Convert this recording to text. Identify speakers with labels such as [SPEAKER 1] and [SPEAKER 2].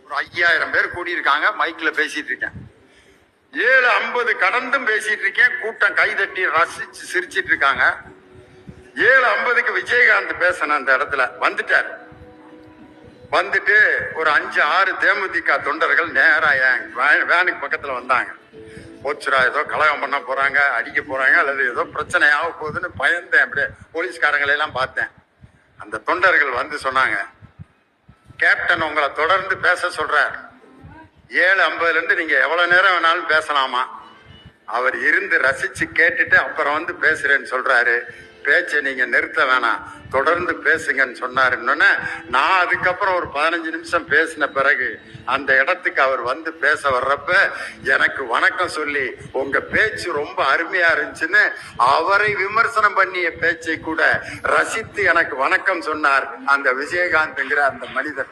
[SPEAKER 1] ஒரு 5000 பேர் கூடியிருக்காங்க. மைக்ல பேசிட்டு இருக்கேன். 7:50 கடந்தும் பேசிட்டு இருக்கேன். கூட்டம் கைதட்டி ரசிச்சு சிரிச்சிட்டு இருக்காங்க. 7:50க்கு விஜயகாந்த் பேசணும் அந்த இடத்துல வந்துட்டார். வந்துட்டு ஒரு 5-6 தேமுதிக தொண்டர்கள் நேரா என் வேனுக்கு பக்கத்துல வந்தாங்க. போச்சுரா, ஏதோ கலகம் பண்ண போறாங்க, அடிக்க போறாங்க, அல்லது ஏதோ பிரச்சனை ஆக போகுதுன்னு பயந்தேன். அப்படியே போலீஸ்காரங்களை எல்லாம் பார்த்தேன். அந்த தொண்டர்கள் வந்து சொன்னாங்க, கேப்டன் உங்களை தொடர்ந்து பேச சொல்றார். 7:50ல இருந்து நீங்க எவ்வளவு நேரம் வேணாலும் பேசலாமா. அவர் இருந்து ரசிச்சு கேட்டுட்டு அப்புறம் வந்து பேசுறேன்னு சொல்றாரு. பேச்சை நீங்க நிறுத்த வேணாம், தொடர்ந்து பேசுங்கன்னு சொன்னாருன்னு நான் அதுக்கப்புறம் ஒரு 15 நிமிஷம் பேசின பிறகு அந்த இடத்துக்கு அவர் வந்து பேச வர்றப்ப எனக்கு வணக்கம் சொல்லி உங்க பேச்சு ரொம்ப அருமையா இருந்துச்சுன்னு அவரை விமர்சனம் பண்ணிய பேச்சை கூட ரசித்து எனக்கு வணக்கம் சொன்னார் அந்த விஜயகாந்த்ங்கிற அந்த மனிதர்.